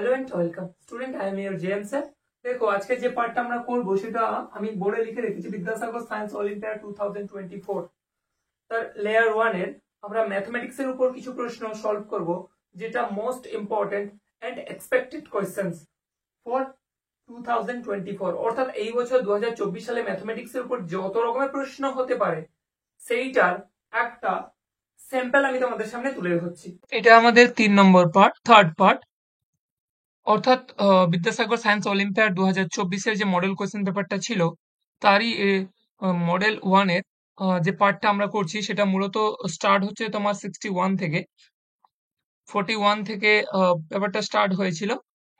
Hello and welcome student, I am your JM sir. দেখো, আজকে যে পার্টটা আমরা করবো সেটা আমি বোর্ডে লিখে রেখেছি, বিদ্যাসাগর সায়েন্স অলিম্পিয়াড 2024 তার লেয়ার 1 এর আমরা ম্যাথমেটিক্স এর উপর কিছু প্রশ্ন সলভ করব, যেটা most important and expected questions for 2024, অর্থাৎ এই বছর 2024 সালে ম্যাথমেটিক্স এর উপর যত রকমের প্রশ্ন হতে পারে সেইটার একটা স্যাম্পল আমি তোমাদের সামনে তুলে ধরছি। এটা আমাদের 3 নম্বর পার্ট, থার্ড পার্ট, অর্থাৎ বিদ্যাসাগর সায়েন্স অলিম্পিয়াড 2024-এর যে মডেল কোয়েশ্চেন পেপারটা ছিল তারই মডেল 1 এর যে পার্টটা আমরা করছি সেটা মূলত স্টার্ট হচ্ছে তোমার 61 থেকে। 41 থেকে পেপারটা স্টার্ট হয়েছিল।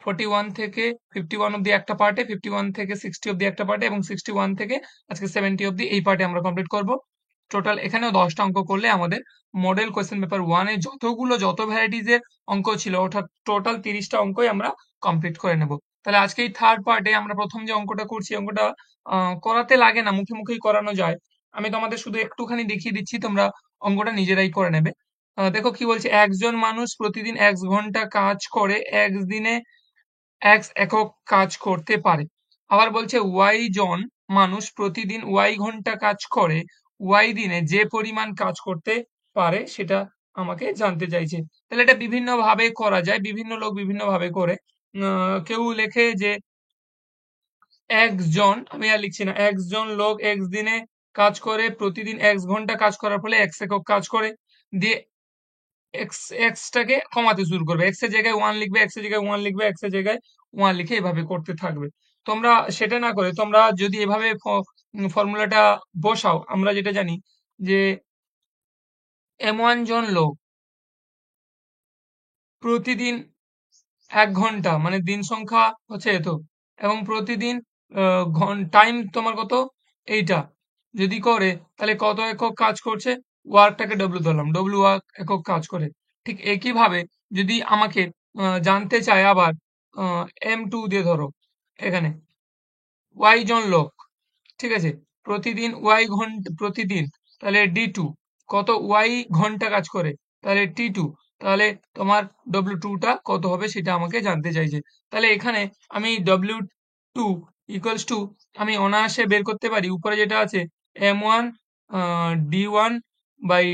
41 থেকে 51 অব্দি একটা পার্টে, 51 থেকে 60 অব্দি একটা পার্টে, এবং 61 থেকে আজকে 70 অব্দি এই পার্টে আমরা কমপ্লিট করব। টোটাল এখানেও 10টা অঙ্ক করলে আমাদের মডেল কোয়েশ্চেন পেপার 1 এ যত ভ্যারাইটিজ এর অঙ্ক ছিল, অর্থাৎ টোটাল 30টা অঙ্কই আমরা কমপ্লিট করে নেব। তাহলে আজকে এই থার্ড পার্টে আমরা প্রথম যে অঙ্কটা করছি, অঙ্কটা করাতে লাগে না, মুখে মুখেই করানো যায়। আমি তোমাদের শুধু একটুখানি দেখিয়ে দিচ্ছি, তোমরা অঙ্কটা নিজেরাই করে নেবে। দেখো কি বলছে, একজন মানুষ প্রতিদিন 1 ঘন্টা কাজ করে একদিনে একক কাজ করতে পারে। আবার বলছে ওয়াই জন মানুষ প্রতিদিন ওয়াই ঘন্টা কাজ করে ওয়াই দিনে যে পরিমাণ কাজ করতে পারে সেটা আমাকে জানতে চাইছে। তাহলে এটা বিভিন্ন ভাবে করা যায়, বিভিন্ন লোক বিভিন্ন ভাবে করে। কেউ লেখে যে একজন, আমি আর লিখছি না, একজন লোক এক্স দিনে কাজ করে প্রতিদিন 1 ঘন্টা কাজ করার ফলে একক কাজ করে, দিয়ে এক্স এক্সটাকে কমাতে শুরু করবে, এক্স এর জায়গায় 1 লিখবে, এক্স এর জায়গায় 1 লিখবে, এক্স এর জায়গায় 1 লিখে এভাবে করতে থাকবে। তোমরা সেটা না করে তোমরা যদি এভাবে ফর্মুলাটা বসাও, আমরা যেটা জানি যে M1 জন লোক প্রতিদিন 1 ঘন্টা, মানে দিন সংখ্যা হচ্ছে এত, এবং প্রতিদিন টাইম তোমার কত, এইটা যদি করে তাহলে কত একক কাজ করছে, ওয়ার্কটাকে ডব্লিউ ধরলাম, ডব্লিউ ওয়ার্ক একক কাজ করে। ঠিক একইভাবে যদি আমাকে জানতে চায় আবার M2 দিয়ে ধরো, এখানে ওয়াই জন লোক, ঠিক আছে, প্রতিদিন ওয়াই ঘন্টা প্রতিদিন, তাহলে D2 কত ওয়াই ঘন্টা কাজ করে, তাহলে T2, তাহলে তোমার W2টা কত হবে সেটা আমাকে জানতে চাইছে। তাহলে এখানে আমি W2 ইকুয়ালস টু আমি অনায়াসে বের করতে পারি, উপরে যেটা আছে M1 D1 by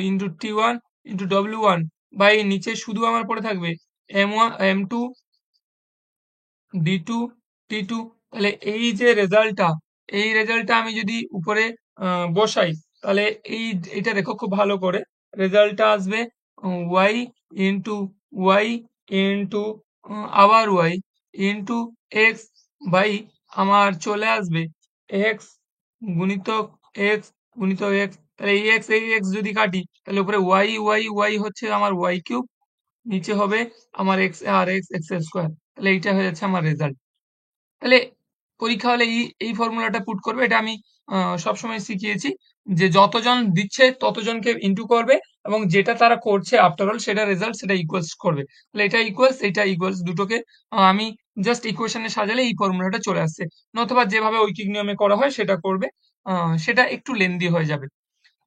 into T1 into W1 by নিচে শুধু আমার পড়ে থাকবে M1 M2 D2 T2। তাহলে এই যে রেজাল্টটা, এই রেজাল্টটা আমি যদি উপরে বসাই, তাহলে এটা দেখো খুব ভালো করে, রেজাল্টটা আসবে y ইন্টু ওয়াই ইন্টু আবার y ইন্টু এক্স বাই আমার চলে আসবে এক্স গুণিতক এক্স গুণিতক এক্স। তাহলে এই এক্স যদি কাটি তাহলে উপরে ওয়াই হচ্ছে আমার ওয়াই কিউব, নিচে হবে আমার এক্স আর এক্স এক্স স্কোয়ার। তাহলে এইটা হয়ে যাচ্ছে আমার রেজাল্ট। তাহলে পরীক্ষা হলে এই ফর্মুলাটা পুট করবে, এটা আমি সবসময় শিখিয়েছি যে যতজন দিচ্ছে ততজনকে ইনটু করবে, এবং যেটা তারা করছে আফটার অল সেটা রেজাল্ট, সেটা ইকুয়ালস করবে। তাহলে এটা ইকুয়ালস দুটোকে আমি জাস্ট ইকুয়েশনে সাজালে এই ফর্মুলাটা চলে আসছে। নতুবা যেভাবে ঐকিক নিয়মে করা হয় সেটা করবে, সেটা একটু লেন্দি হয়ে যাবে।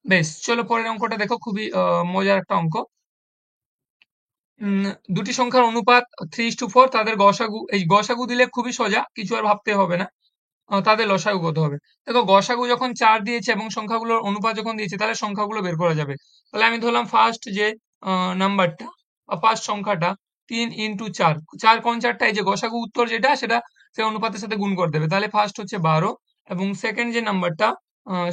বেশ, চলো পরের অঙ্কটা দেখো, খুবই মজার একটা অঙ্ক। দুটি সংখ্যার অনুপাত 3:4, তাদের গসাগু, এই গসাগু দিলে খুবই সোজা, কিছু আর ভাবতে হবে না। তাদের লসাগু কত হবে। দেখো, গসাগু যখন 4 দিয়েছে এবং সংখ্যাগুলোর অনুপাত যখন দিয়েছে, তাহলে সংখ্যাগুলো বের করা যাবে। তাহলে আমি ধরলাম ফার্স্ট যে নাম্বারটা বা ফার্স্ট সংখ্যাটা 3 × 4, 4 কোন 4টা, এই যে গসাগু উত্তর যেটা সেটা সে অনুপাতের সাথে গুণ করে দেবে। তাহলে ফার্স্ট হচ্ছে 12, এবং সেকেন্ড যে নাম্বারটা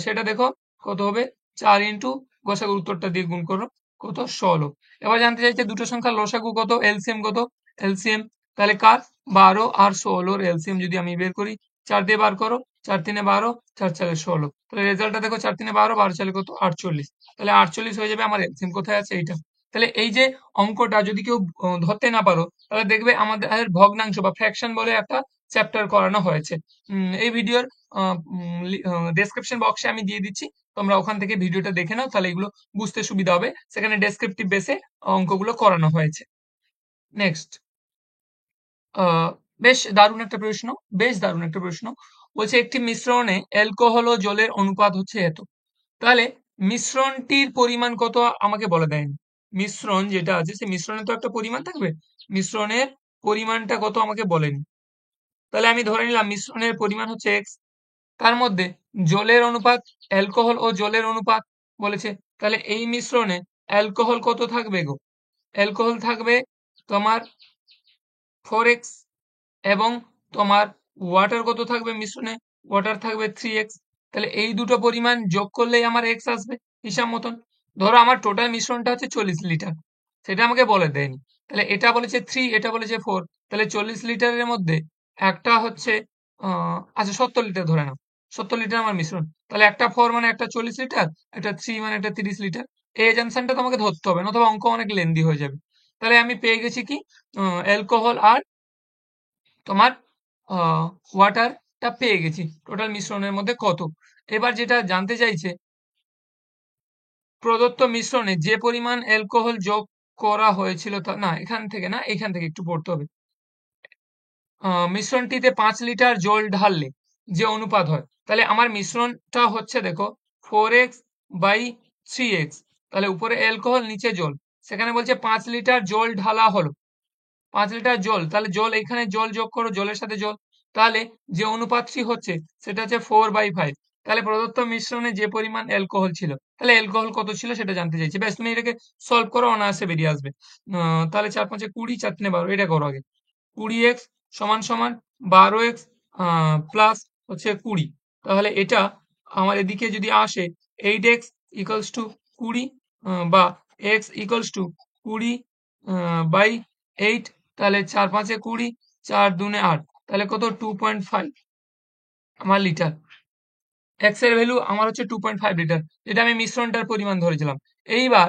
সেটা দেখো কত হবে, 4 ইন্টু গসাগুর উত্তরটা দিয়ে গুণ করো, কত, 16। এবার জানতে চাইছে দুটো সংখ্যার লসাগু কত, এলসিএম কত, এলসিএম তাহলে কার, 12 আর 16 এলসিএম যদি আমি বের করি, 4 দিয়ে বার করো, 4 3 12, 4 4 16। তাহলে রেজাল্টটা দেখো, 4 3 12, 12 4 কত, 48। তাহলে 48 হয়ে যাবে আমার এলসিএম। কোথায় আছে, এইটা। তাহলে এই যে অঙ্কটা যদি কেউ ধরতে না পারো, তাহলে দেখবে আমাদের ভগ্নাংশ বা ফ্র্যাকশন বলে একটা চ্যাপ্টার করানো হয়েছে। এই ভিডিওর ডেসক্রিপশন বক্সে আমি দিয়ে দিচ্ছি, তোমরা ওখান থেকে ভিডিওটা দেখে নাও, তাহলে এগুলো বুঝতে সুবিধা হবে। সেখানে ডেসক্রিপটিভ বেসে অঙ্কগুলো করানো হয়েছে। নেক্সট, বেশ দারুণ একটা প্রশ্ন, বেশ দারুণ একটা প্রশ্ন। বলছে একটি মিশ্রণে অ্যালকোহল ও জলের অনুপাত হচ্ছে এত। তাহলে মিশ্রণটির পরিমাণ কত আমাকে বলে দেয়নি। মিশ্রণ যেটা আছে, সে মিশ্রণে তো একটা পরিমাণ থাকবে, মিশ্রণের পরিমাণটা কত আমাকে বলেনি। তাহলে আমি ধরে নিলাম মিশ্রণের পরিমাণ হচ্ছে এক্স, তার মধ্যে জলের অনুপাত, অ্যালকোহল ও জলের অনুপাত বলেছে। তাহলে এই মিশ্রণে অ্যালকোহল কত থাকবে গো? অ্যালকোহল থাকবে তোমার 4x, এবং তোমার ওয়াটার কত থাকবে মিশ্রণে? ওয়াটার থাকবে 3x। তাহলে এই দুটো পরিমাণ যোগ করলেই আমার x আসবে হিসাব মতন। ধরো আমার টোটাল মিশ্রণটা হচ্ছে 40 লিটার, সেটা আমাকে বলে দেয়নি। তাহলে এটা বলেছে 3, এটা বলেছে 4, তাহলে 40 লিটারের মধ্যে একটা হচ্ছে আচ্ছা 70 লিটার ধরে নাও, 70 লিটার আমার মিশ্রণ। তাহলে একটা 4 মানে একটা 40 লিটার, একটা 3 মানে একটা 30 লিটার। এই এজাম্পশনটা তোমাকে ধরতে হবে, নতুবা অঙ্ক অনেক লেন্দি হয়ে যাবে। তাহলে আমি পেয়ে গেছি কি, অ্যালকোহল আর তোমার ওয়াটারটা পেয়ে গেছি টোটাল মিশ্রণের মধ্যে কত। এবার যেটা জানতে চাইছে, প্রদত্ত মিশ্রণে যে পরিমাণ অ্যালকোহল যোগ করা হয়েছিল তা না, এখান থেকে না, এখান থেকে একটু পড়তে হবে। মিশ্রণটিতে 5 লিটার জল ঢাললে যে অনুপাত হয়, তাহলে আমার মিশ্রণটা হচ্ছে দেখো 4x/3x, তাহলে উপরে অ্যালকোহল নিচে জল, সেখানে বলছে 5 লিটার জল ঢালা হলো, 5 লিটার জল, তাহলে জল এখানে জল যোগ করো, জলের সাথে জল, তাহলে যে অনুপাতটি হচ্ছে সেটা হচ্ছে 4/5। তাহলে প্রদত্ত মিশ্রণে যে পরিমাণ অ্যালকোহল ছিল, তাহলে অ্যালকোহল কত ছিল সেটা জানতে চাইছি। ব্যাস, তুমি এটাকে সলভ করো, অনায়াসে বেরিয়ে আসবে। তাহলে 4 5 20, 4 3 12, এটা করো আগে। 20x সমান সমান 12x প্লাস হচ্ছে 20, তাহলে এটা আমার এদিকে যদি আসে 8x ইকুয়ালস টু 20, বা x ইকুয়ালস টু 20/8, তাহলে 4 5 20, 4 2 8, তাহলে কত 2.5 আমার লিটার। এক্স এর ভ্যালু আমার হচ্ছে 2.5 লিটার, যেটা আমি মিশ্রণটার পরিমাণ ধরেছিলাম। এইবার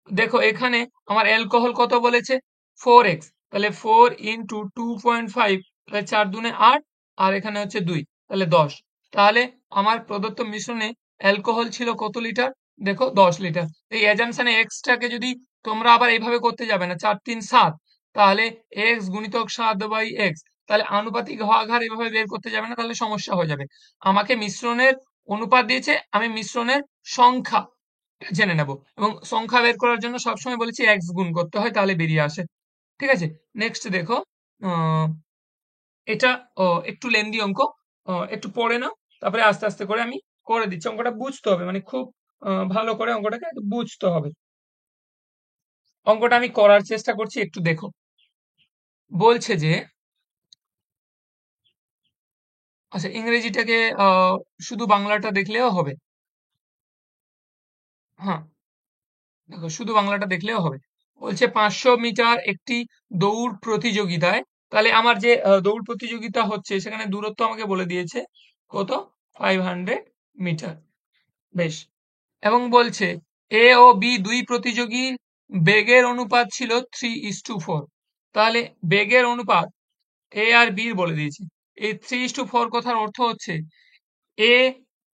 দেখো এখানে আমার অ্যালকোহল কত বলেছে? 4x, তাহলে 4 × 2.5, তাহলে 4 2 8, আর এখানে হচ্ছে 2, তাহলে 10। তাহলে আমার প্রদত্ত মিশ্রণে অ্যালকোহল ছিল কত লিটার? দেখো 10 লিটার। এই অ্যাজাম্পশনে এক্সটাকে যদি তোমরা আবার এইভাবে করতে যাবে না, 4 3 7, তাহলে এক্স গুণিতক 7/x, তাহলে আনুপাতিক ভাগাহার এভাবে বের করতে যাবে না, তাহলে সমস্যা হয়ে যাবে। আমাকে মিশ্রণের অনুপাত দিয়েছে, আমি মিশ্রণের সংখ্যা জেনে নেব, এবং সংখ্যা বের করার জন্য সবসময় বলেছি এক্স গুণ করতে হয়, তাহলে বেরিয়ে আসে। ঠিক আছে, নেক্সট দেখো, আহ, এটা একটু লেন্দি অঙ্ক, একটু পড়ে নাও, তারপরে আস্তে আস্তে করে আমি করে দিচ্ছি। অঙ্কটা বুঝতে হবে, মানে খুব ভালো করে অঙ্কটাকে একটু বুঝতে হবে। অঙ্কটা আমি করার চেষ্টা করছি, একটু দেখো। বলছে যে, আচ্ছা ইংরেজিটাকে শুধু বাংলাটা দেখলেও হবে। হ্যাঁ, দেখো শুধু বাংলাটা দেখলেও হবে। বলছে 500 মিটার একটি দৌড় প্রতিযোগিতায়, তাহলে আমার যে দৌড় প্রতিযোগিতা হচ্ছে সেখানে দূরত্ব আমাকে বলে দিয়েছে কত, 500 মিটার। বেশ, এবং বলছে এ ও বি দুই প্রতিযোগীর বেগের অনুপাত ছিল 3:4। তাহলে বেগের অনুপাত এ আর বির বলে দিয়েছে। এই 3:4 কথার অর্থ হচ্ছে এ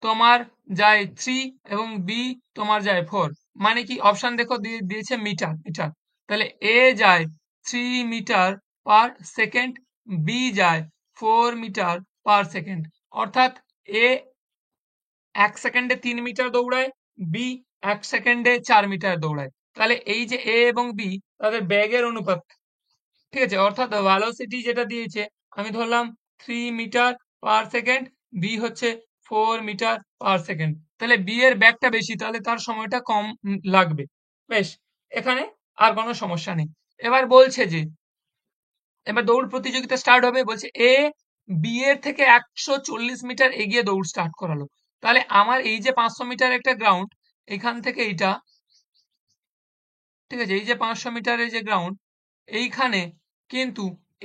তোমার যায় 3 এবং বি তোমার যায় 4। মানে কি, অপশন দেখো দিয়েছে মিটার মিটার, তাহলে এ যায় 3 মিটার/সেকেন্ড, বি যায় 4 মিটার/সেকেন্ড। অর্থাৎ এ 1 সেকেন্ডে 3 মিটার দৌড়ায়, বি 1 সেকেন্ডে 4 মিটার দৌড়ায়। তাহলে এই যে এ এবং বি, তাদের ব্যাগের অনুপাত, ঠিক আছে, অর্থাৎ ভেলোসিটি যেটা দিয়েছে আমি ধরলাম 3 মিটার/সেকেন্ড, বি হচ্ছে 4 মিটার/সেকেন্ড। তাহলে বি এর ব্যাগটা বেশি, তাহলে তার সময়টা কম লাগবে। বেশ, এখানে আর কোনো সমস্যা নেই। এবার বলছে যে, এবার দৌড় প্রতিযোগিতা স্টার্ট হবে, বলছে এ বি এর থেকে 140 মিটার এগিয়ে দৌড় স্টার্ট করালো। তাহলে আমার এই যে 500 মিটার একটা গ্রাউন্ড, এখান থেকে এইটা, ঠিক আছে, এই যে 500 মিটারের যে গ্রাউন্ড, এইখানে কিন্তু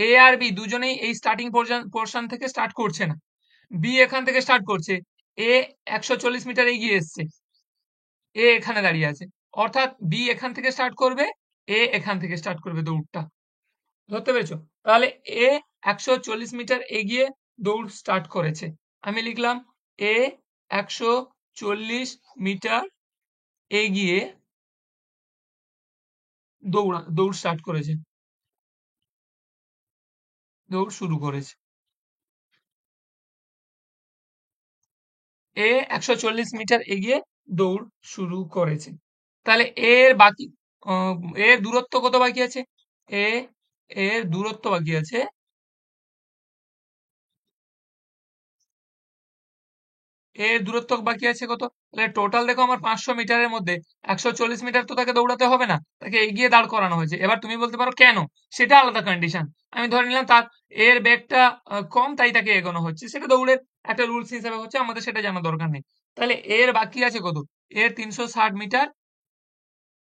এ আর বি দুজনেই এই স্টার্টিং পোর্শন থেকে স্টার্ট করছে না। বি এখান থেকে স্টার্ট করছে, এ 140 মিটার এগিয়ে এসছে, এ এখানে দাঁড়িয়ে আছে, অর্থাৎ বি এখান থেকে স্টার্ট করবে, এ এখান থেকে স্টার্ট করবে দৌড়টা। ধরতে পেরেছো? তাহলে এ 140 মিটার এগিয়ে দৌড় স্টার্ট করেছে। আমি লিখলাম এ 140 মিটার এগিয়ে দৌড় স্টার্ট করেছে, দৌড় শুরু করেছে। এ 140 মিটার এগিয়ে দৌড় শুরু করেছে। তাহলে এর বাকি, এর দূরত্ব কত বাকি আছে? এ এর দূরত্ব বাকি আছে, এর দূরত্ব বাকি আছে কত? তাহলে টোটাল দেখো আমার 500 মিটারের মধ্যে 140 মিটার তো তাকে দৌড়াতে হবে না, তাকে এগিয়ে দাঁড় করানো হয়েছে। এবার তুমি বলতে পারো কেন, সেটা আলাদা কন্ডিশন। আমি ধরে নিলাম তার এর বেগটা কম, তাই তাকে এগোনো হচ্ছে, সেটা দৌড়ের একটা রুলস হিসেবে হচ্ছে, আমাদের সেটা জানা দরকার নেই। তাহলে এর বাকি আছে কত? এর 360 মিটার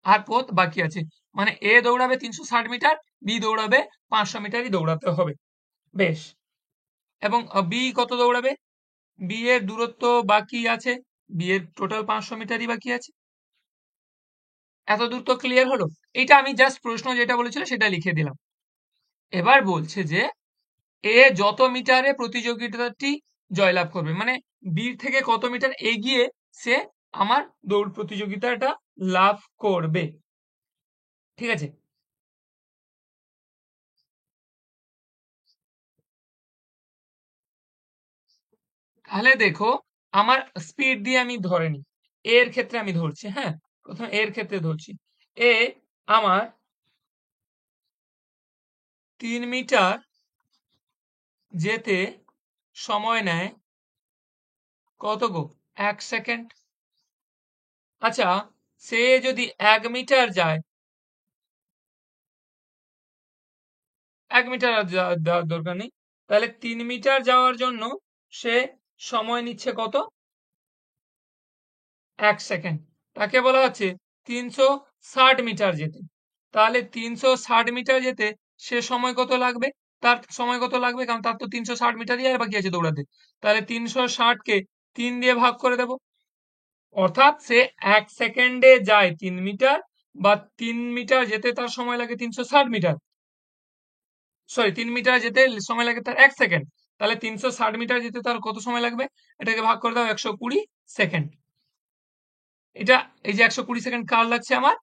আর পথ বাকি আছে, মানে এ দৌড়াবে 360 মিটার, বি দৌড়াবে 500 মিটারই দৌড়াতে হবে। বেশ। এবং বি কত দৌড়াবে? বি এর দূরত্ব বাকি আছে, বি এর টোটাল 500 মিটারই বাকি আছে। এত দূর তো ক্লিয়ার হলো। এটা আমি জাস্ট প্রশ্ন যেটা বলেছিল সেটা লিখে দিলাম। এবার বলছে যে এ যত মিটারে প্রতিযোগিতাটি জয়লাভ করবে, মানে বি থেকে কত মিটার এগিয়ে সে আমার দৌড় প্রতিযোগিতাটা লাভ করবে। ঠিক আছে, তাহলে দেখো আমার স্পিড দিয়ে আমি ধরে নিই, এর ক্ষেত্রে আমি ধরছি, হ্যাঁ প্রথমে এর ক্ষেত্রে ধরছি। এ আমার 3 মিটার যেতে সময় নেয় কত গো? 1 সেকেন্ড। আচ্ছা, সে যদি 1 মিটার যায়, 1 মিটার আর যাওয়ার দরকার নেই, তাহলে 3 মিটার যাওয়ার জন্য সে সময় নিচ্ছে কত? 1 সেকেন্ড। তাকে বলা হচ্ছে 360 মিটার যেতে। তাহলে 360 মিটার যেতে সে সময় কত লাগবে? তার সময় কত লাগবে, কারণ তার তো 360 মিটারই আর বাকি আছে দৌড়াতে। তাহলে 360 কে 3 দিয়ে ভাগ করে দেব, অর্থাৎ সে 1 সেকেন্ডে যায় 3 মিটার, বা 3 মিটার যেতে তার সময় লাগে 360 মিটার, সরি 3 মিটার যেতে সময় লাগে তার 1 সেকেন্ড। তাহলে 360 মিটার যেতে তার কত সময় লাগবে? এটাকে ভাগ করে দাও 120 সেকেন্ড। এটা, এই যে 120 সেকেন্ড কার লাগছে? আমার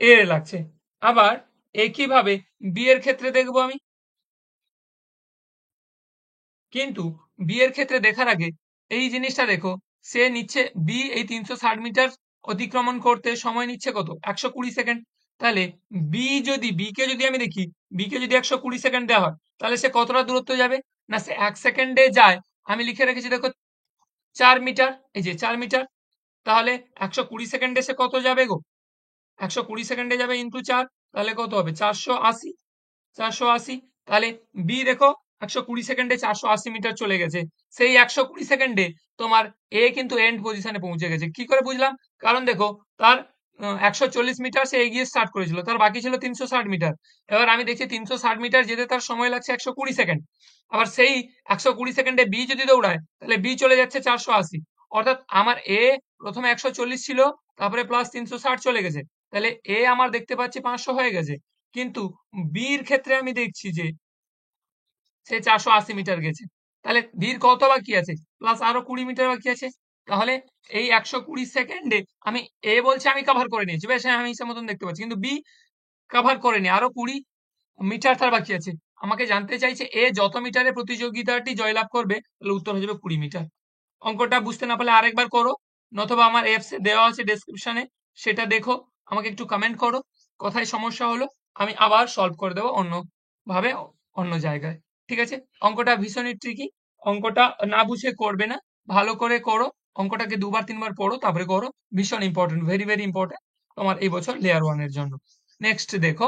এর লাগছে। আবার একইভাবে বি এর ক্ষেত্রে দেখবো আমি, কিন্তু বি এর ক্ষেত্রে দেখার আগে এই জিনিসটা দেখো, সে নিচ্ছে বি এই 360 মিটার অতিক্রমণ করতে সময় নিচ্ছে কত? 120 সেকেন্ড। তাহলে বি কে যদি আমি দেখি, বি কে যদি 120 সেকেন্ড দেওয়া হয়, তাহলে সে কতটা দূরত্ব যাবে? না, সে 1 সেকেন্ডে যায়, আমি লিখে রেখেছি দেখো 4 মিটার, এই যে 4 মিটার। তাহলে 120 সেকেন্ডে সে কত যাবে গো? 120 সেকেন্ডে যাবে ইন্টু 4, তাহলে কত হবে? 480। 480। তাহলে বি দেখো 120 সেকেন্ডে 480 মিটার চলে গেছে। সেই 120 সেকেন্ডে তোমার এ কিন্তু এন্ড পজিশনে পৌঁছে গেছে। কি করে বুঝলাম? কারণ দেখো তার 140 মিটার সে এগিয়ে স্টার্ট করেছিল, তার বাকি ছিল 360 মিটার। এবার আমি দেখছি 360 মিটার যেতে তার সময় লাগছে 120 সেকেন্ড। আবার সেই 120 সেকেন্ডে বি যদি দৌড়ায়, তাহলে বি চলে যাচ্ছে 480। অর্থাৎ আমার এ প্রথমে 140 ছিল, তারপরে প্লাস 360 চলে গেছে, তাহলে এ আমার দেখতে পাচ্ছি 500 হয়ে গেছে। কিন্তু বির ক্ষেত্রে আমি দেখছি যে সে 480 মিটার গেছে। তাহলে বির কত বাকি আছে? প্লাস আরো 20 মিটার বাকি আছে। তাহলে এই 120 সেকেন্ডে আমি, এ বলছে আমি কভার করে নিয়েছি, বেশ হ্যাঁ, আমি হিসাব মতন দেখতে পাচ্ছি, কিন্তু বি কভার করেনি, আরো 20 মিটার তার বাকি আছে। আমাকে জানতে চাইছে এ যত মিটারে প্রতিযোগিতাটি জয়লাভ করবে, তাহলে উত্তর হয়ে যাবে 20 মিটার। অঙ্কটা বুঝতে না পারলে আরেকবার করো, নতুবা আমার অ্যাপস এ দেওয়া আছে ডেসক্রিপশনে, সেটা দেখো, আমাকে একটু কমেন্ট করো কোথায় সমস্যা হলো, আমি আবার সলভ করে দেবো অন্য ভাবে, অন্য জায়গায়। ঠিক আছে, অঙ্কটা ভীষণই ট্রিকি, অঙ্কটা না বুঝে করবে না, ভালো করে করো। অঙ্কটাকে 2 বার 3 বার পড়ো, তারপরে করো। ভীষণ ইম্পর্টেন্ট, ভেরি ভেরি ইম্পর্টেন্ট তোমার এই বছর লেয়ার 1 এর জন্য। নেক্সট দেখো,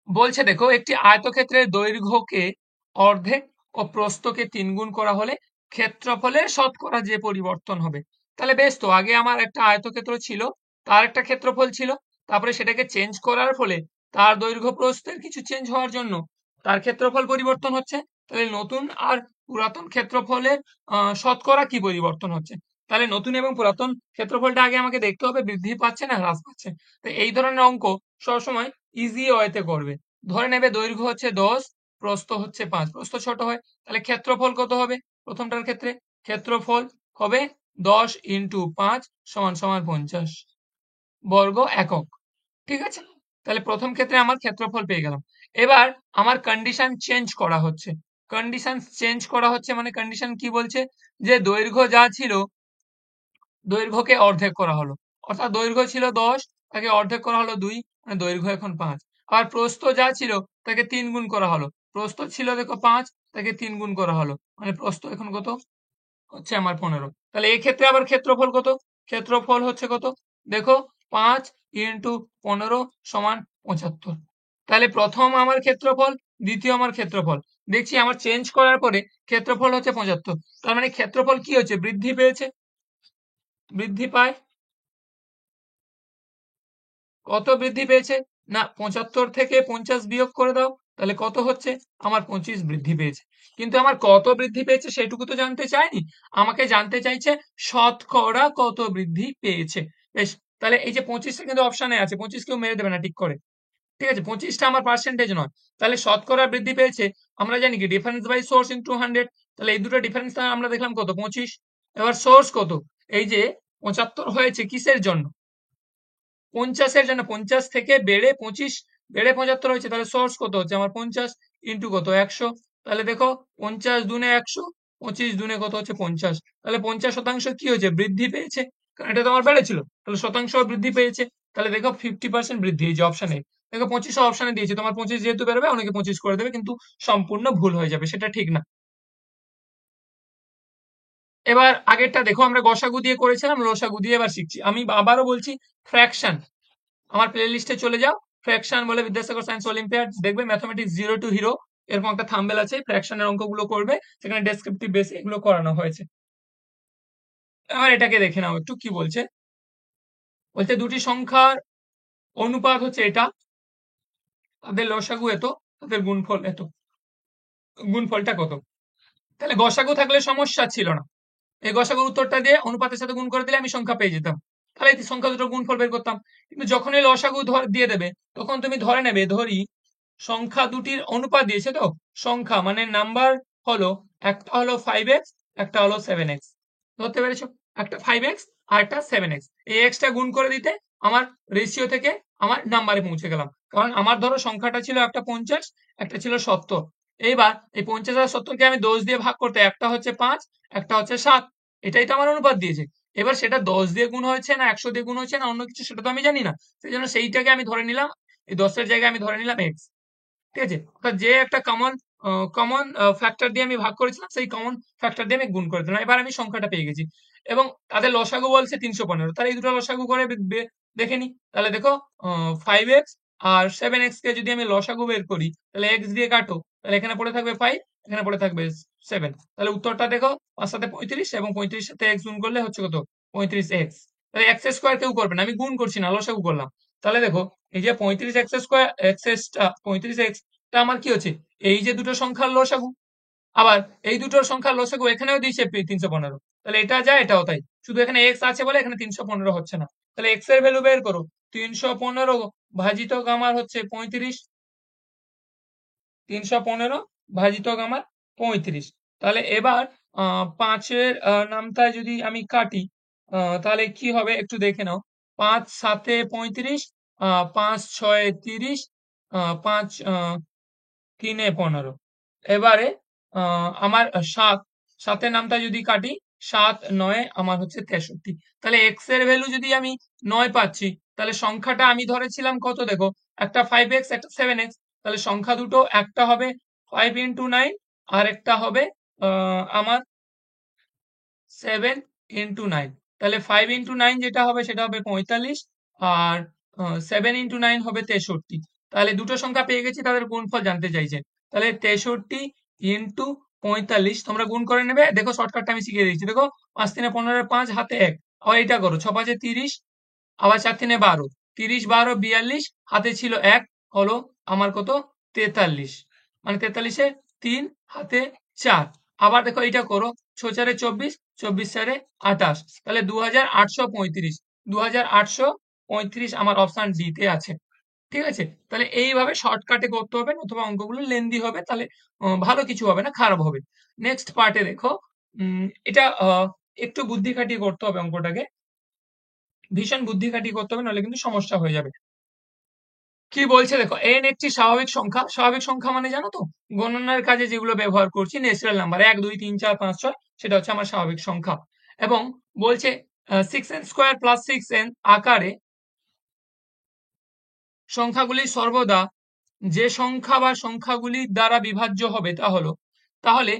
বলছে দেখো একটি আয়তক্ষেত্রের দৈর্ঘ্যকে অর্ধেক ও প্রস্থকে 3 গুণ করা হলে ক্ষেত্রফলের শতকরা যে পরিবর্তন হবে। তাহলে বেশ তো, আগে আমার একটা আয়তক্ষেত্র ছিল, তার একটা ক্ষেত্রফল ছিল, তারপরে সেটাকে চেঞ্জ করার ফলে তার দৈর্ঘ্য প্রস্থের কিছু চেঞ্জ হওয়ার জন্য তার ক্ষেত্রফল পরিবর্তন হচ্ছে। তাহলে নতুন আর পুরাতন ক্ষেত্রফলের শতকরা কি পরিবর্তন হচ্ছে? তাহলে নতুন এবং পুরাতন ক্ষেত্রফলটা আগে আমাকে দেখতে হবে বৃদ্ধি পাচ্ছে না হ্রাস পাচ্ছে। তো এই ধরনের অঙ্ক সবসময় ইজি ওয়েতে করবে। ধরে নেবে দৈর্ঘ্য হচ্ছে 10, প্রস্থ হচ্ছে 5, প্রস্থ ছোট হয়, তাহলে ক্ষেত্রফল কত হবে? প্রথমটার ক্ষেত্রে ক্ষেত্রফল হবে 10 ইন্টু 5 সমান সমান 50 বর্গ একক। ঠিক আছে, তাহলে প্রথম ক্ষেত্রে আমার ক্ষেত্রফল পেয়ে গেলাম। এবার আমার কন্ডিশন চেঞ্জ করা হচ্ছে। কন্ডিশন চেঞ্জ করা হচ্ছে মানে কন্ডিশন কি বলছে? যে দৈর্ঘ্য যা ছিল, দৈর্ঘ্যকে অর্ধেক করা হলো, অর্থাৎ দৈর্ঘ্য ছিল 10, তাকে অর্ধেক করা হলো 2, মানে দৈর্ঘ্য এখন 5। আর প্রস্থ যা ছিল তাকে 3 গুণ করা হলো। প্রস্থ ছিল দেখো 5, তাকে 3 গুণ করা হলো, মানে প্রস্থ এখন কত হচ্ছে আমার 15। তাহলে এই ক্ষেত্রে আবার ক্ষেত্রফল কত? ক্ষেত্রফল হচ্ছে কত দেখো, 5 ইন্টু 15 সমান 75। তাহলে প্রথম আমার ক্ষেত্রফল, দ্বিতীয় আমার ক্ষেত্রফল, দেখছি আমার চেঞ্জ করার পরে ক্ষেত্রফল হচ্ছে 75। তার মানে ক্ষেত্রফল কি হচ্ছে? বৃদ্ধি পেয়েছে, বৃদ্ধি পায়। কত বৃদ্ধি পেয়েছে? না, 75 থেকে 50 বিয়োগ করে দাও, তাহলে কত হচ্ছে? আমার 25 বৃদ্ধি পেয়েছে। কিন্তু আমার কত বৃদ্ধি পেয়েছে সেটুকু তো জানতে চাইনি, আমাকে জানতে চাইছে শতকরা কত বৃদ্ধি পেয়েছে। বেশ, তাহলে এই যে 25টা কিন্তু অপশনে আছে, 25 কেউ মেরে দেবে না ঠিক করে, ঠিক আছে? 25টা আমার পার্সেন্টেজ নয়। তাহলে শতকরা বৃদ্ধি পেয়েছে, আমরা জানি কি ডিফারেন্স বাই সোর্স ইনটু 100। তাহলে এই দুটো ডিফারেন্স আমরা দেখলাম কত? 25। এবার সোর্স কত? এই যে 75 হয়েছে কিসের জন্য? 50-এর জন্য। 50 থেকে বেড়ে 25 বেড়ে 75 হয়েছে, তাহলে সোর্স কত হচ্ছে আমার? 50 ইন্টু কত? 100। তাহলে দেখো 50 দুনে 100, 25 দুনে কত হচ্ছে? 50। তাহলে 50% কি হয়েছে? বৃদ্ধি পেয়েছে, কারণ এটা তো আমার বেড়েছিল, তাহলে শতাংশ বৃদ্ধি পেয়েছে। তাহলে দেখো 50% বৃদ্ধি, এই যে অপশনে দেখো 25 অপশনে দিয়েছে, তোমার 25 যেহেতু বেরোবে অনেকে 25 করে দেবে, কিন্তু সম্পূর্ণ ভুল হয়ে যাবে, সেটা ঠিক না। এবার আগেরটা দেখো, আমরা গসাগু দিয়ে করেছিলাম, লসাগু দিয়ে এবার শিখছি। আমি আবারও বলছি, ফ্র্যাকশন, আমার প্লে লিস্টে চলে যাও, ফ্র্যাকশন বলে বিদ্যাসাগর সায়েন্স অলিম্পিয়াড দেখবে, ম্যাথমেটিক্স জিরো টু হিরো এরকম একটা থাম্বেল আছে, ফ্র্যাকশনের অঙ্কগুলো করবে, সেখানে ডেসক্রিপটিভ বেস এগুলো করানো হয়েছে। এবার এটাকে দেখে নাও একটু, কি বলছে? বলছে দুটি সংখ্যার অনুপাত হচ্ছে এটা, তাদের লসাগু এত, তাদের গুণফল এত, গুণফলটা কত? তাহলে গসাগু থাকলে সমস্যা ছিল না, এই গসাগুর উত্তরটা দিয়ে অনুপাতের সাথে গুণ করে দিলে আমি সংখ্যা পেয়ে যেতাম, তাহলে এই সংখ্যা দুটো গুণফল বের করতাম। কিন্তু যখনই লসাগু দিয়ে দেবে, তখন তুমি ধরে নেবে, ধরি সংখ্যা দুটির অনুপাত দিয়েছে, তো সংখ্যা মানে নাম্বার হলো, একটা হলো 5x, একটা হলো 7x, ধরতে পেরেছো? একটা 5x আর একটা 7x, এই এক্সটা গুণ করে দিতে আমার রেশিও থেকে আমার নাম্বারে পৌঁছে গেলাম। কারণ আমার ধরো সংখ্যাটা ছিল একটা 50, একটা ছিল 70। এইবার এই 50 আর 70কে আমি 10 দিয়ে ভাগ করতে, একটা হচ্ছে 5, একটা হচ্ছে 7, এটাই তো আমার অনুপাত দিয়েছে। এবার সেটা 10 দিয়ে গুণ হয়েছে না 100 দিয়ে গুণ হয়েছে না অন্য কিছু, সেটা তো আমি জানি না, সেই জন্য সেইটাকে আমি ধরে নিলাম, এই 10-এর জায়গায় আমি ধরে নিলাম x। ঠিক আছে? অর্থাৎ যে একটা কমন কমন ফ্যাক্টর দিয়ে আমি ভাগ করেছিলাম, সেই কমন ফ্যাক্টর দিয়ে আমি গুণ করে দিলাম, এবার আমি সংখ্যাটা পেয়ে গেছি। এবং তাদের লসাগু বলছে 315, তাহলে এই দুটো লসাগু করে দেখে নি। তাহলে দেখো 5x আর 7x কে যদি আমি লসাগু বের করি, তাহলে x দিয়ে কাটো, তাহলে এখানে পড়ে থাকবে 5, এখানে পড়ে থাকবে 7। তাহলে উত্তরটা দেখো 5 সাথে 35, এবং 35 সাথে x গুণ করলে হচ্ছে কত? 35x। তাহলে x স্কোয়ার কেউ করবে না, আমি গুণ করছি না, লসাগু করলাম। তাহলে দেখো এই যে 35x স্কোয়ার, এক্সটা 35x টা আমার কি হচ্ছে? এই যে দুটো সংখ্যার লসাগু। আবার এই দুটোর সংখ্যার লসাগু এখানেও দিয়েছে 315, তাহলে এটা যায় এটাও তাই, শুধু এখানে এক্স আছে বলে এখানে 315 হচ্ছে না। তাহলে এক্স এর ভ্যালু বের করো, 315 ভাজিতক আমার হচ্ছে 35, 315 ভাজিতক আমার 35। তাহলে এবার 5-এর নামটা যদি আমি কাটি, তাহলে কি হবে একটু দেখে নাও। 5 7 35, 5 6 30, 5 3 15। এবারে আমার 7-এর নামটা যদি কাটি, 7 9 আমার হচ্ছে 63। তাহলে এক্স এর ভ্যালু যদি আমি 9 পাচ্ছি, তাহলে সংখ্যাটা আমি ধরেছিলাম কত দেখো, একটা 5x একটা 7x, তাহলে সংখ্যা দুটো একটা হবে 5 ইন্টু 9, আর একটা হবে আমার 7 ইন্টু 9। তাহলে 5 ইন্টু 9 যেটা হবে সেটা হবে 45, আর 7 ইন্টু 9 হবে 63। তাহলে দুটো সংখ্যা পেয়ে গেছি, তাদের গুণফল জানতে চাইছে। তাহলে 63 ইন্টু 45 তোমরা গুণ করে নেবে, দেখো শর্টকাটটা আমি শিখিয়ে দিচ্ছি, দেখো 5 3 15, 5 হাতে 1, আবার এটা করো 6 5 30, আবার 4 3 12, 30 12 42, হাতে ছিল 1, হলো আমার কত? 43, মানে 43-এ 3 হাতে 4। আবার দেখো এইটা করো, 6 4 24, 24 4 28, তাহলে 2835, 2835 আমার অপশন ডি তে আছে। ঠিক আছে? তাহলে এইভাবে শর্টকাটে করতে হবে, অথবা অঙ্কগুলো লেন্দি হবে, তাহলে ভালো কিছু হবে না, খারাপ হবে। নেক্সট পার্টে দেখো, এটা একটু বুদ্ধি খাটিয়ে করতে হবে অঙ্কটাকে, ভীষণ বুদ্ধি খাটিয়ে করতে হবে, নাহলে কিন্তু সমস্যা হয়ে যাবে। কি বলছে দেখো, n একটি স্বাভাবিক সংখ্যা, স্বাভাবিক সংখ্যা মানে জানো তো, গণনার কাজে যেগুলো ব্যবহার করছি, ন্যাচারাল নাম্বার 1 2 3 4 5 6, সেটা হচ্ছে আমার স্বাভাবিক সংখ্যা। এবং বলছে 6n স্কোয়ার প্লাস 6n আকারে সংখ্যাগুলি সর্বদা যে সংখ্যা বা সংখ্যাগুলি দ্বারা বিভাজ্য হবে তাহলে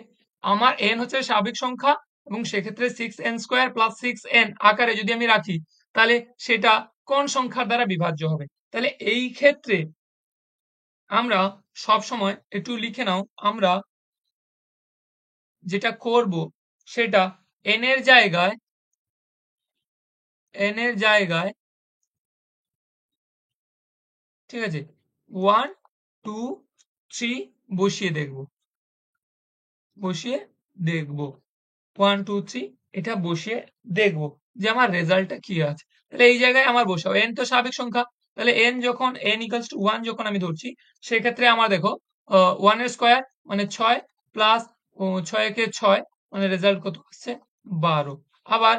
আমার n হচ্ছে স্বাভাবিক সংখ্যা এবং সেক্ষেত্রে 6n² + 6n আকারে যদি আমি রাখি তাহলে সেটা কোন সংখ্যার দ্বারা বিভাজ্য হবে। তাহলে এই ক্ষেত্রে আমরা সব সময় একটু লিখে নাও, আমরা যেটা করব সেটা n এর জায়গায় ঠিক আছে 1 2 3 বসিয়ে দেখব 1 2 3 এটা বসিয়ে দেখব যে আমার রেজাল্টটা কি আছে। তাহলে এই জায়গায় আমার বসাবো n তো স্বাভাবিক সংখ্যা, তাহলে n যখন n = 1 যখন আমি ধরছি সেক্ষেত্রে আমার দেখো 1 এর স্কয়ার মানে 6 প্লাস 6 একে 6 মানে রেজাল্ট কত আসছে 12। আবার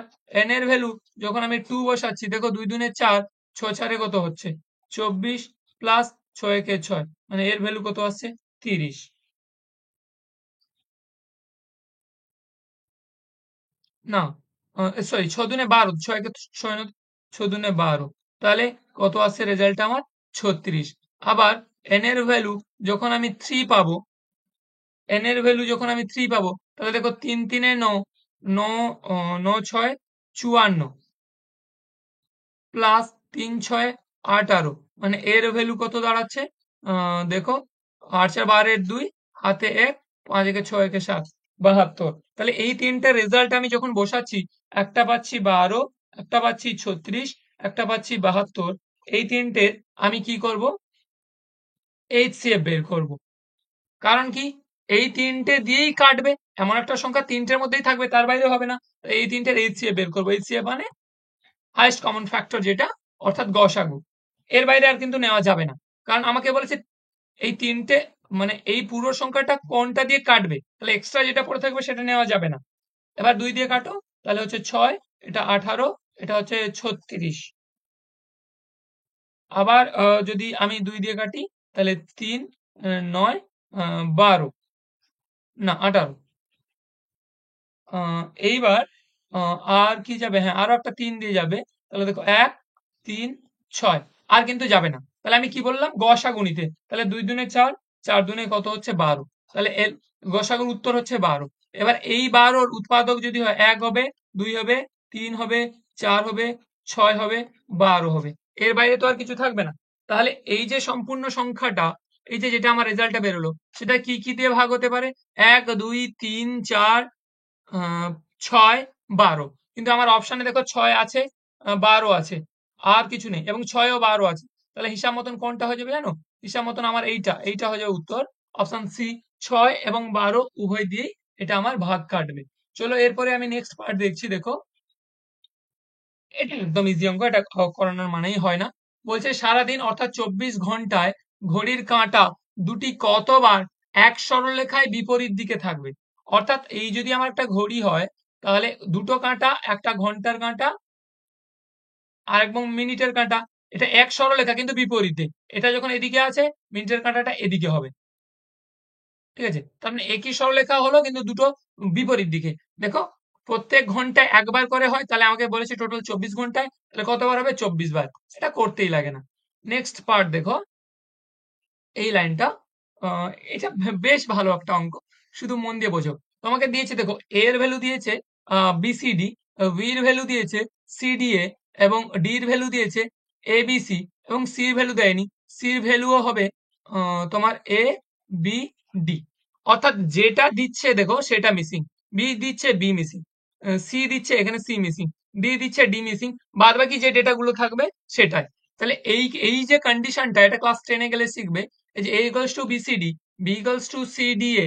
n এর ভ্যালু যখন আমি 2 বসাচ্ছি দেখো 2 দুনে 4 6 4 কত হচ্ছে 24 প্লাস 6 একে 6 মানে এর ভ্যালু কত আসছে 30। না সরি 6 দুনে 12 6 কে 6 6 দুনে 12 তাহলে কত আসছে রেজাল্ট আমার 36। আবার n এর ভ্যালু যখন আমি 3 পাবো n এর ভ্যালু যখন আমি 3 পাবো তাহলে দেখো 3 3 এ 9 9 9 6 54 প্লাস 3 6 18 মানে এর ভ্যালু কত দাঁড়াচ্ছে দেখো 8 4 12 এর 2 হাতে 1 5 একে 6 একে 7 72। তাহলে এই তিনটে রেজাল্ট আমি যখন বসাচ্ছি একটা পাচ্ছি 12 একটা পাচ্ছি 36 একটা পাচ্ছি 72। এই তিনটে আমি কি করব HCF বের করব। কারণ কি এই তিনটে দিয়েই কাটবে, এমন একটা সংখ্যা তিনটের মধ্যেই থাকবে তার বাইরে হবে না। এই তিনটের HCF বের করবো। HCF মানে হাইয়েস্ট কমন ফ্যাক্টর যেটা অর্থাৎ গসাগু। এর বাইরে আর কিন্তু নেওয়া যাবে না, কারণ আমাকে বলেছে এই তিনটে মানে এই পুরো সংখ্যাটা কোনটা দিয়ে কাটবে, তাহলে এক্সট্রা যেটা পড়ে থাকবে সেটা নেওয়া যাবে না। এবার 2 দিয়ে কাটো তাহলে হচ্ছে 6 এটা 18 এটা হচ্ছে 36। আবার যদি আমি 2 দিয়ে কাটি তাহলে 3 9 12 না 18। এইবার আর কি যাবে, হ্যাঁ আরো একটা 3 দিয়ে যাবে তাহলে দেখো 1 3 6 আর কিন্তু যাবে না। তাহলে আমি কি বললাম গসাগু নিতে, তাহলে 2 দুনে 4 4 দুনে কত হচ্ছে 12, তাহলে এর গসাগুর উত্তর হচ্ছে 12। এবার এই 12 উৎপাদক যদি হয় 1 হবে 2 হবে 3 হবে 4 হবে 6 হবে 12 হবে, এর বাইরে তো আর কিছু থাকবে না। তাহলে এই যে সম্পূর্ণ সংখ্যাটা এই যে যেটা আমার রেজাল্টটা বেরোলো সেটা কি কি দিয়ে ভাগ হতে পারে 1 2 3 4 6 12, কিন্তু আমার অপশনে দেখো 6 আছে 12 আছে আর কিছু নেই এবং 6 ও 12 আছে। তাহলে হিসাব মতন কোনটা হয়ে যাবে জানো, হিসাব মতন আমার এইটা হয়ে যাবে উত্তর অপশন সি 6 এবং 12 উভয় দিয়েই এটা আমার ভাগ কাটবে। চলো এরপরে আমি নেক্সট পার্ট দেখছি, দেখো এটা একদম ইজি অঙ্ক, এটা করানোর মানেই হয় না। বলছে সারাদিন অর্থাৎ 24 ঘন্টায় ঘড়ির কাঁটা দুটি কতবার এক সরলরেখায় বিপরীত দিকে থাকবে। অর্থাৎ এই যদি আমার একটা ঘড়ি হয় তাহলে দুটো কাঁটা, একটা ঘন্টার কাঁটা আর এবং মিনিটের কাঁটা, এটা এক সরলরেখা কিন্তু বিপরীতে। এটা যখন এদিকে আছে মিনিটের কাঁটাটা এদিকে হবে, ঠিক আছে। তার মানে একই সরলরেখা হলো কিন্তু দুটো বিপরীত দিকে। দেখো প্রত্যেক ঘন্টায় একবার করে হয়, তাহলে আমাকে বলেছে টোটাল 24 ঘন্টায়, তাহলে কতবার হবে 24 বার, এটা করতেই লাগে না। নেক্সট পার্ট দেখো এই লাইনটা, এটা বেশ ভালো একটা অঙ্ক, শুধু মন দিয়ে বোঝো। তোমাকে দিয়েছে দেখো এ এর ভ্যালু দিয়েছে বিসিডি, বি এর ভ্যালু দিয়েছে সিডিএ এবং ডি এর ভ্যালু দিয়েছে এবিসি এবং সি এর ভ্যালু দেয়নি। সি এর ভ্যালুও হবে তোমার এ বি ডি, অর্থাৎ যেটা দিচ্ছে দেখো সেটা মিসিং, বি দিচ্ছে বি মিসিং, সি দিচ্ছে এখানে সি মিসিং, ডি দিচ্ছে ডি মিসিং, বাদ বাকি যে ডেটাগুলো থাকবে সেটাই। তাহলে এই এই যে কন্ডিশনটা এটা ক্লাস 10 এ গেলে শিখবে। এই যে a equals to bcd, b equals to cda,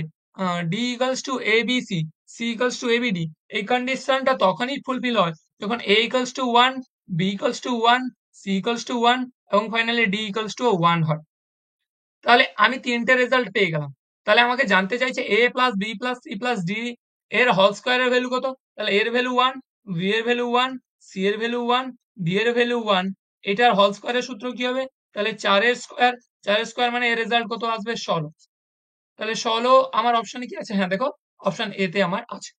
d equals to abc, c equals to abd, এই কন্ডিশনটা তখনই ফুলফিল হয় যখন a equals to 1, b equals to 1, c equals to 1 এবং ফাইনালি d equals to 1 হয়। তাহলে আমি তিনটে রেজাল্ট পেয়ে গেলাম। তাহলে আমাকে জানতে চাইছে a plus B plus C plus D এর হোল স্কয়ারের ভ্যালু কত। তাহলে এর ভ্যালু 1, বি এর ভ্যালু 1, সি এর ভ্যালু 1, ডি এর ভ্যালু 1। এটার হোল স্কয়ারের সূত্র কি হবে, তাহলে 4 এর স্কয়ার, 4 এর স্কয়ার মানে এর রেজাল্ট কত আসবে 16। তাহলে 16 আমার অপশনে কি আছে, হ্যাঁ দেখো অপশন এ তে আমার আছে।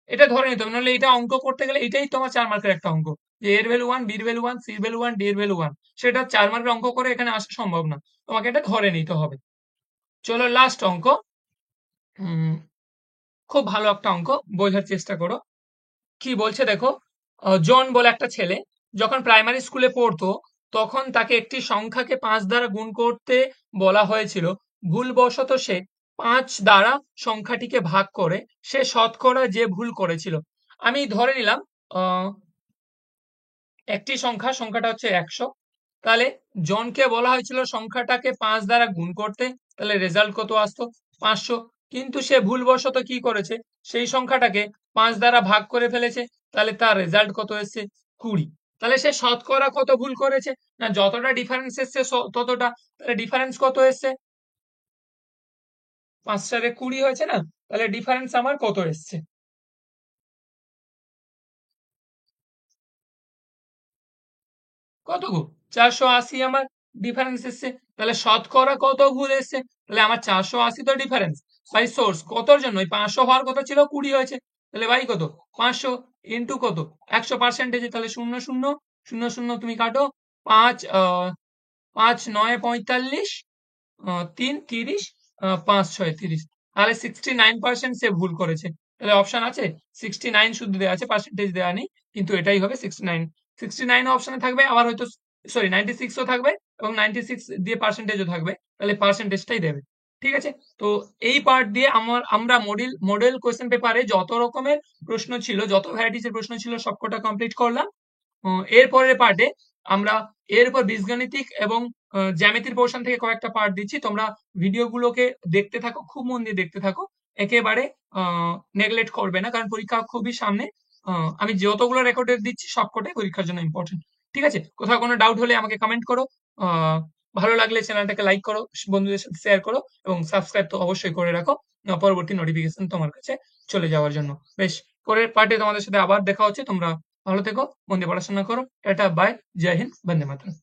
এটা ধরে নিতে হবে, নাহলে এটা অঙ্ক করতে গেলে এটাই তোমার 4 মার্কের একটা অঙ্ক। যে এর ভ্যালু 1, বির ভ্যালু 1, সির ভ্যালু 1, ডি এর ভ্যালু 1, সেটা 4 মার্কের অঙ্ক করে এখানে আসা সম্ভব না, তোমাকে এটা ধরে নিতে হবে। চলো লাস্ট অঙ্ক। উম, খুব ভালো একটা অঙ্ক, বোঝার চেষ্টা করো। কি বলছে দেখো, জন বলে একটা ছেলে যখন প্রাইমারি স্কুলে পড়তো তখন তাকে একটি সংখ্যাকে 5 দ্বারা গুণ করতে বলা হয়েছিল। ভুলবশত সে 5 দ্বারা সংখ্যাটিকে ভাগ করে সে শতকরা যে ভুল করেছিল। আমি ধরে নিলাম একটি সংখ্যাটা হচ্ছে 100। তাহলে জনকে বলা হয়েছিল সংখ্যাটাকে 5 দ্বারা গুণ করতে, তাহলে রেজাল্ট কত আসতো? 500। কিন্তু সে ভুলবশত কি করেছে, সেই সংখ্যাটাকে 5 দ্বারা ভাগ করে ফেলেছে, তাহলে তার রেজাল্ট কত এসেছে? 20। তাহলে সে শতকরা কত ভুল করেছে? না, যতটা ডিফারেন্স এসছে ততটা। তাহলে ডিফারেন্স কত এসছে? 5 চারে 20 হয়েছে না? তাহলে ডিফারেন্স আমার কত এসছে? কত গো? 480 আমার ডিফারেন্স এসছে। তাহলে শতকরা কত ভুল এসছে? তাহলে আমার 480 তো ডিফারেন্স বাই সোর্স কতর জন্য? ওই 500 হওয়ার কথা ছিল, 20 হয়েছে। তাহলে বাই কত? 500 ইন্টু কত? 100%। তাহলে 0 0 0 0 তুমি কাটো। 5 5 9 45, 3 30, 5 6 30। তাহলে 69% সে ভুল করেছে। তাহলে অপশন আছে 69 শুধু দেওয়া আছে, পার্সেন্টেজ দেওয়া নেই, কিন্তু এটাই হবে 69। 69 অপশনে থাকবে, আবার হয়তো সরি 96ও থাকবে এবং 96 দিয়ে পার্সেন্টেজও থাকবে, তাহলে পার্সেন্টেজটাই দেবে। ঠিক আছে। তো এই পার্ট দিয়ে আমরা মডেল কোশ্চেন পেপারে যত রকমের প্রশ্ন ছিল, যত ভ্যারাইটিস এর প্রশ্ন ছিল সবকটা কমপ্লিট করলাম। এর পরের পার্টে আমরা এরপর বীজগণিতিক এবং জ্যামিতির পোর্শন থেকে কয়েকটা পার্ট দিচ্ছি, তোমরা ভিডিওগুলোকে দেখতে থাকো, খুব মন দিয়ে দেখতে থাকো, একেবারে নেগলেক্ট করবে না, কারণ পরীক্ষা খুবই সামনে। আমি যতগুলো রেকর্ডের দিচ্ছি সবকটাই পরীক্ষার জন্য ইম্পর্টেন্ট। ঠিক আছে, কোথাও কোনো ডাউট হলে আমাকে কমেন্ট করো। ভালো লাগলে চ্যানেলটাকে লাইক করো, বন্ধুদের সাথে শেয়ার করো এবং সাবস্ক্রাইব তো অবশ্যই করে রাখো, পরবর্তী নোটিফিকেশন তোমার কাছে চলে যাওয়ার জন্য। বেশ, পরের পার্টে তোমাদের সাথে আবার দেখা হচ্ছে। তোমরা ভালো থেকো, মন দিয়ে পড়াশোনা করো। টাটা, বাই, জয় হিন্দ, বন্দে মাতরম।